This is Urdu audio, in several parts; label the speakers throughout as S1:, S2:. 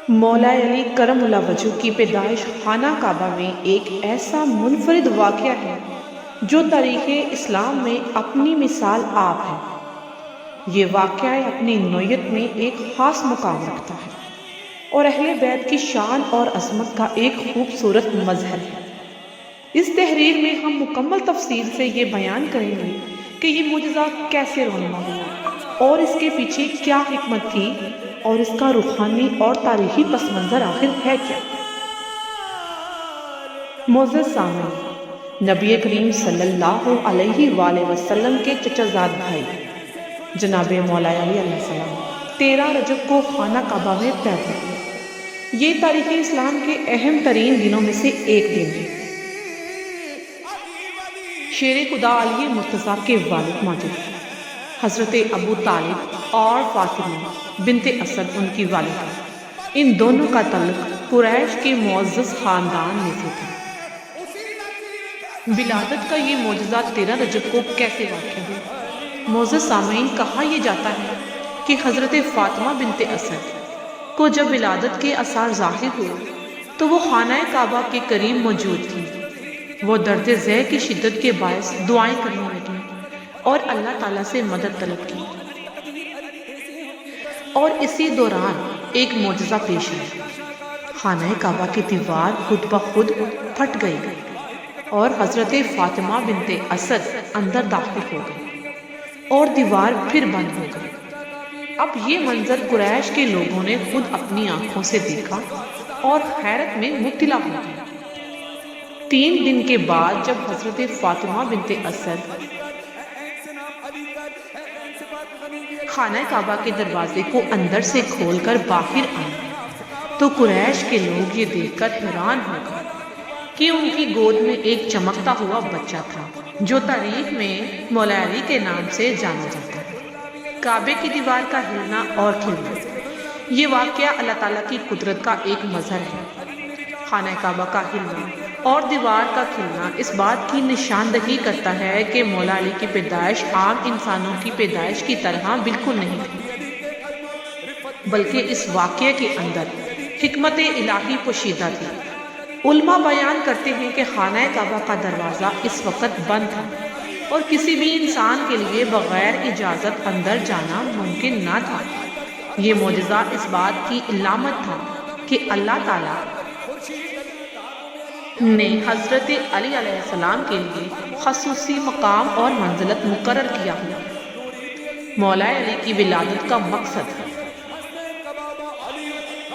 S1: مولا علی کرم اللہ وجہ کی پیدائش خانہ کعبہ میں ایک ایسا منفرد واقعہ ہے جو تاریخ اسلام میں اپنی مثال آپ ہے۔ یہ واقعہ اپنی نوعیت میں ایک خاص مقام رکھتا ہے اور اہل بیت کی شان اور عظمت کا ایک خوبصورت مظہر ہے۔ اس تحریر میں ہم مکمل تفصیل سے یہ بیان کریں گے کہ یہ معجزہ کیسے رونما ہوا اور اس کے پیچھے کیا حکمت تھی اور اس کا روحانی اور تاریخی پس منظر آخر ہے کیا۔ معزز سامعین، نبی کریم صلی اللہ علیہ وآلہ وسلم کے چچا زاد بھائی جناب مولا علی علیہ السلام 13 رجب کو خانہ کعبہ میں پیدا ہوئے۔ یہ تاریخ اسلام کے اہم ترین دنوں میں سے ایک دن ہے۔ شیر خدا علی مرتضیٰ کے والد ماجد حضرت ابو طالب اور فاطمہ بنت اسد ان کی والدہ، ان دونوں کا تعلق قریش کے معزز خاندان میں سے تھا۔ ولادت کا یہ معجزہ 13 رجب کو کیسے واقع ہوا؟ معزز سامعین، کہا یہ جاتا ہے کہ حضرت فاطمہ بنت اسد کو جب ولادت کے آثار ظاہر ہوئے تو وہ خانہ کعبہ کے قریب موجود تھی۔ وہ درد ذہ کی شدت کے باعث دعائیں کرنے لگیں اور اللہ تعالیٰ سے مدد طلب کی، اور اسی دوران ایک معجزہ پیش آیا۔ خانہ کعبہ کی دیوار خود بخود پھٹ گئی اور حضرت فاطمہ بنت اسد اندر داخل ہو گئی اور دیوار پھر بند ہو گئی۔ اب یہ منظر قریش کے لوگوں نے خود اپنی آنکھوں سے دیکھا اور حیرت میں مبتلا ہو گئے۔ 3 دن کے بعد جب حضرت فاطمہ بنت اسد خانہ کعبہ کے دروازے کو اندر سے کھول کر باہر آئے تو قریش کے لوگ یہ دیکھ کر حیران ہو گئے کہ ان کی گود میں ایک چمکتا ہوا بچہ تھا جو تاریخ میں مولا علی کے نام سے جانا جاتا ہے۔ کعبے کی دیوار کا ہلنا اور کھلنا، یہ واقعہ اللہ تعالیٰ کی قدرت کا ایک مظہر ہے۔ خانہ کعبہ کا ہلنا اور دیوار کا کھلنا اس بات کی نشاندہی کرتا ہے کہ مولا علی کی پیدائش عام انسانوں کی پیدائش کی طرح بالکل نہیں تھی، بلکہ اس واقعے کے اندر حکمت الہی پوشیدہ تھی۔ علماء بیان کرتے ہیں کہ خانہ کعبہ کا دروازہ اس وقت بند تھا اور کسی بھی انسان کے لیے بغیر اجازت اندر جانا ممکن نہ تھا۔ یہ معجزہ اس بات کی علامت تھا کہ اللہ تعالیٰ نے حضرت علی علیہ السلام کے لیے خصوصی مقام اور منزلت مقرر کیا ہوا۔ مولا علی کی ولادت کا مقصد۔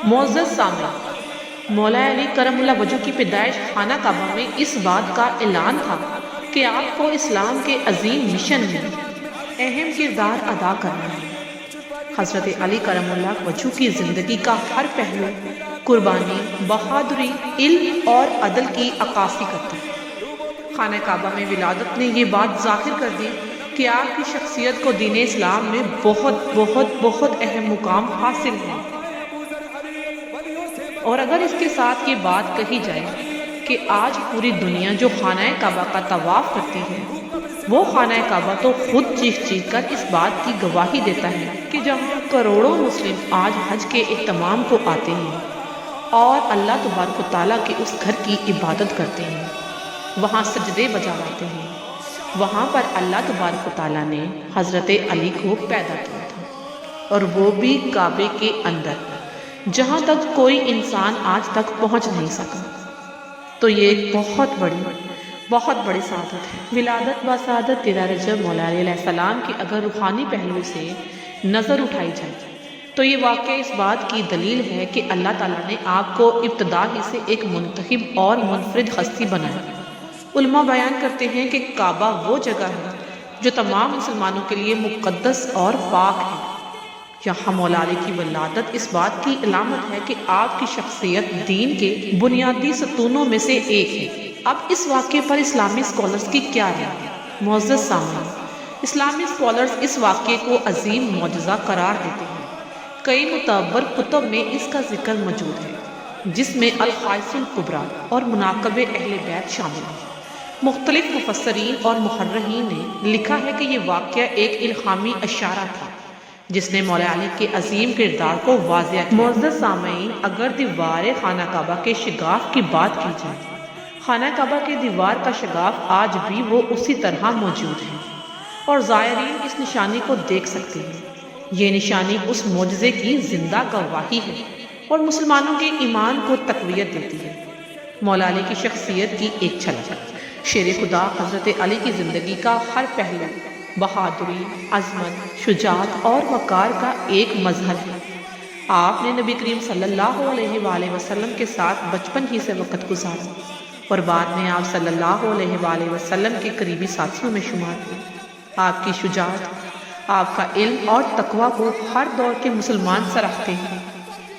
S1: معزز سامعین، مولا علی کرم اللہ وجہ کی پیدائش خانہ کعبہ میں اس بات کا اعلان تھا کہ آپ کو اسلام کے عظیم مشن میں اہم کردار ادا کرنا ہے۔ حضرت علی کرم اللہ وجہ کی زندگی کا ہر پہلو قربانی، بہادری، علم اور عدل کی عکاسی کرتا ہے۔ خانہ کعبہ میں ولادت نے یہ بات ظاہر کر دی کہ آپ کی شخصیت کو دین اسلام میں بہت بہت بہت اہم مقام حاصل ہے۔ اور اگر اس کے ساتھ یہ بات کہی جائے کہ آج پوری دنیا جو خانہ کعبہ کا طواف کرتی ہے، وہ خانہ کعبہ تو خود چیخ چیخ کر اس بات کی گواہی دیتا ہے کہ جہاں کروڑوں مسلم آج حج کے اہتمام کو آتے ہیں اور اللہ تبارک و تعالیٰ کے اس گھر کی عبادت کرتے ہیں، وہاں سجدے بجاتے ہیں، وہاں پر اللہ تبارک و تعالیٰ نے حضرت علی کو پیدا کیا تھا، اور وہ بھی کعبے کے اندر، جہاں تک کوئی انسان آج تک پہنچ نہیں سکا۔ تو یہ ایک بہت بڑی سعادت ہے۔ ولادت و سعادت 13 رجب مولا علی علیہ السلام کی اگر روحانی پہلو سے نظر اٹھائی جائے تو یہ واقعہ اس بات کی دلیل ہے کہ اللہ تعالیٰ نے آپ کو ابتدا ہی سے ایک منتخب اور منفرد ہستی بنایا۔ علماء بیان کرتے ہیں کہ کعبہ وہ جگہ ہے جو تمام مسلمانوں کے لیے مقدس اور پاک ہے۔ یہاں مولا علی کی ولادت اس بات کی علامت ہے کہ آپ کی شخصیت دین کے بنیادی ستونوں میں سے ایک ہے۔ اب اس واقعے پر اسلامی اسکالرز کی کیا رائے؟ معزز سامعین، اسلامی اسکالرز اس واقعے کو عظیم معجزہ قرار دیتے ہیں۔ کئی معتبر کتب میں اس کا ذکر موجود ہے، جس میں الخائص الکبریٰ اور مناقب اہل بیت شامل ہیں۔ مختلف مفسرین اور محررین نے لکھا ہے کہ یہ واقعہ ایک الہامی اشارہ تھا جس نے مولا علی کے عظیم کردار کو واضح کیا۔ معزز سامعین، اگر دیوار خانہ کعبہ کے شگاف کی بات کی جائے، خانہ کعبہ کے دیوار کا شگاف آج بھی وہ اسی طرح موجود ہے اور زائرین اس نشانی کو دیکھ سکتے ہیں۔ یہ نشانی اس معجزے کی زندہ گواہی ہے اور مسلمانوں کے ایمان کو تقویت دیتی ہے۔ مولا علی کی شخصیت کی ایک جھلک۔ شیر خدا حضرت علی کی زندگی کا ہر پہلو بہادری، عظمت، شجاعت اور وقار کا ایک مظہر ہے۔ آپ نے نبی کریم صلی اللہ علیہ وآلہ وسلم کے ساتھ بچپن ہی سے وقت گزارا اور بعد میں آپ صلی اللہ علیہ وآلہ وسلم کے قریبی ساتھیوں میں شمار ہوئے۔ آپ کی شجاعت، آپ کا علم اور تقویٰ کو ہر دور کے مسلمان سراہتے ہیں۔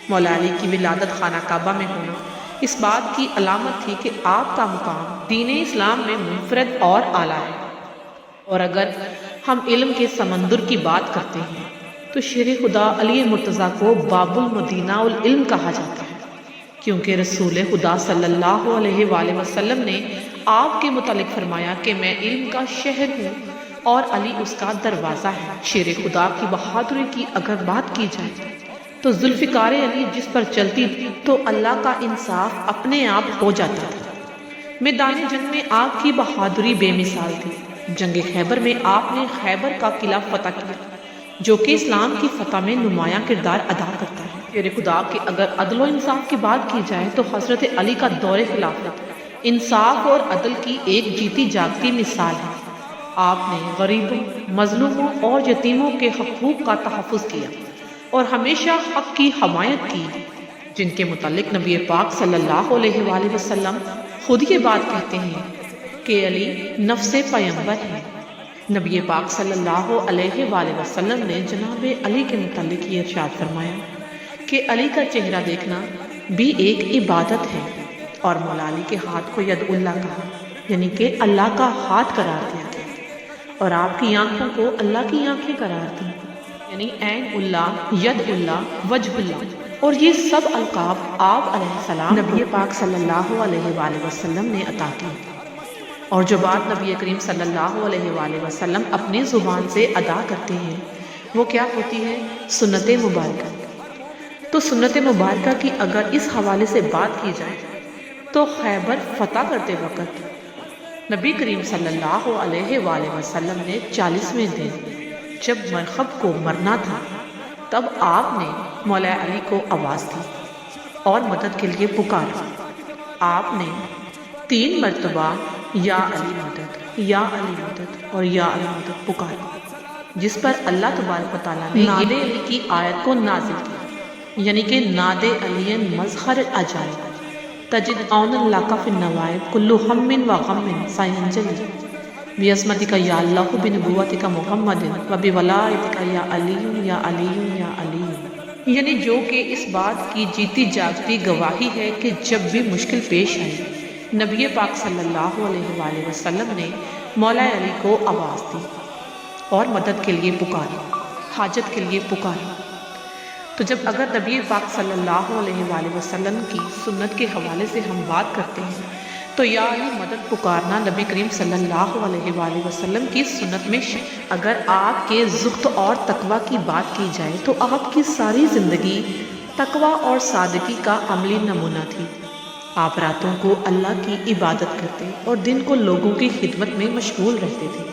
S1: مولا علی کی ولادت خانہ کعبہ میں ہونا اس بات کی علامت تھی کہ آپ کا مقام دین اسلام میں منفرد اور اعلیٰ ہے۔ اور اگر ہم علم کے سمندر کی بات کرتے ہیں تو شیر خدا علی مرتضیٰ کو باب المدینہ العلم کہا جاتا ہے، کیونکہ رسول خدا صلی اللہ علیہ وآلہ وسلم نے آپ کے متعلق فرمایا کہ میں علم کا شہر ہوں اور علی اس کا دروازہ ہے۔ شیر خدا کی بہادری کی اگر بات کی جائے تو ذوالفقار علی جس پر چلتی تو اللہ کا انصاف اپنے آپ ہو جاتا تھا۔ میدان جنگ میں آپ کی بہادری بے مثال تھی۔ جنگ خیبر میں آپ نے خیبر کا قلعہ فتح کیا، جو کہ اسلام کی فتح میں نمایاں کردار ادا کرتا ہے۔ شیر خدا کہ اگر عدل و انصاف کی بات کی جائے تو حضرت علی کا دور خلافت انصاف اور عدل کی ایک جیتی جاگتی مثال ہے۔ آپ نے غریبوں، مظلوموں اور یتیموں کے حقوق کا تحفظ کیا اور ہمیشہ حق کی حمایت کی، جن کے متعلق نبی پاک صلی اللہ علیہ وآلہ وسلم خود یہ بات کہتے ہیں کہ علی نفس پیغمبر ہے۔ نبی پاک صلی اللہ علیہ وآلہ وسلم نے جناب علی کے متعلق یہ ارشاد فرمایا کہ علی کا چہرہ دیکھنا بھی ایک عبادت ہے، اور مولا علی کے ہاتھ کو ید اللہ کہا، یعنی کہ اللہ کا ہاتھ قرار دیا گیا، اور آپ کی آنکھوں کو اللہ کی آنکھیں قرار دی، یعنی عین اللہ، ید اللہ، وجہ اللہ۔ اور یہ سب القاب آپ علیہ السلام نبی پاک صلی اللہ علیہ وآلہ وسلم نے عطا کی، اور جو بات نبی کریم صلی اللہ علیہ وآلہ وسلم اپنی زبان سے ادا کرتے ہیں وہ کیا ہوتی ہے؟ سنت مبارکہ۔ تو سنت مبارکہ کی اگر اس حوالے سے بات کی جائے تو خیبر فتح کرتے وقت نبی کریم صلی اللہ علیہ وآلہ وسلم نے 40ویں دن جب مرخب کو مرنا تھا تب آپ نے مولا علی کو آواز دی اور مدد کے لیے پکارا۔ آپ نے 3 مرتبہ یا علی مدد، یا علی مدد اور یا علی مدد پکارا، جس پر اللہ تبارک و تعالیٰ نے ناد علی کی آیت کو نازل کیا، یعنی کہ ناد علی مظہر العجائب تجد عون اللہ فی النوائب کل ہم و غم سینجلی بعظمتک یا اللہ بنبوتک محمد و بولایتک یا علی یا علی یا علی، یعنی جو کہ اس بات کی جیتی جاگتی گواہی ہے کہ جب بھی مشکل پیش آئی نبی پاک صلی اللہ علیہ وآلہ وسلم نے مولا علی کو آواز دی اور مدد کے لیے پکارا، حاجت کے لیے پکارا۔ تو جب اگر نبی پاک صلی اللہ علیہ وآلہ وسلم کی سنت کے حوالے سے ہم بات کرتے ہیں تو یا علی مدد پکارنا نبی کریم صلی اللہ علیہ وآلہ وسلم کی سنت میں اگر آپ کے زہد اور تقویٰ کی بات کی جائے تو آپ کی ساری زندگی تقویٰ اور صادقی کا عملی نمونہ تھی۔ آپ راتوں کو اللہ کی عبادت کرتے اور دن کو لوگوں کی خدمت میں مشغول رہتے تھے۔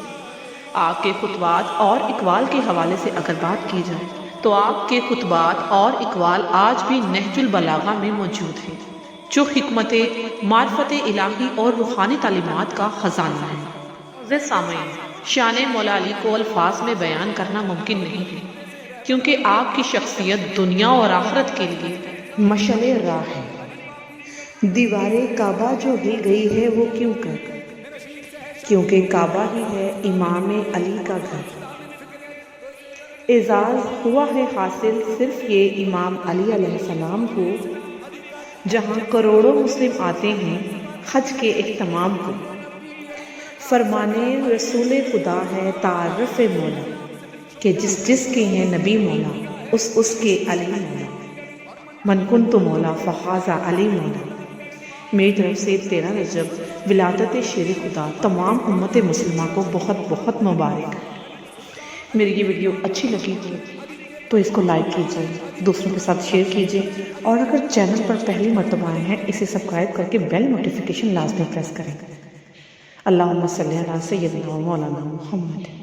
S1: آپ کے خطبات اور اقوال کے حوالے سے اگر بات کی جائے تو آپ کے خطبات اور اقوال آج بھی نہج البلاغہ میں موجود ہیں، جو حکمت، معرفت الہی اور روحانی تعلیمات کا خزانہ ہے۔ عزیز سامعین، شان مولا علی کو الفاظ میں بیان کرنا ممکن نہیں ہے، کیونکہ آپ کی شخصیت دنیا اور آخرت کے لیے مشعل راہ ہے۔
S2: دیوار کعبہ جو ہل گئی ہے وہ کیوں کر؟ کیونکہ کعبہ ہی ہے امام علی کا گھر۔ اعزاز ہوا ہے حاصل صرف یہ امام علی علیہ السلام کو، جہاں کروڑوں مسلم آتے ہیں حج کے اہتمام کو۔ فرمانے رسول خدا ہے تعارف مولا، کہ جس کے ہیں نبی مولا اس کے علی مولا، من کنت مولا فہذا علی مولا۔ میری طرف سے 13 رجب ولادت شیر خدا تمام امت مسلمہ کو بہت بہت مبارک۔ میری یہ ویڈیو اچھی لگی ہو تو اس کو لائک کیجیے، دوسروں کے ساتھ شیئر کیجیے، اور اگر چینل پر پہلی مرتبہ آئے ہیں اسے سبسکرائب کر کے بیل نوٹیفیکیشن لازمی پریس کریں۔ اللہم صلی علی سیدنا و مولانا محمد۔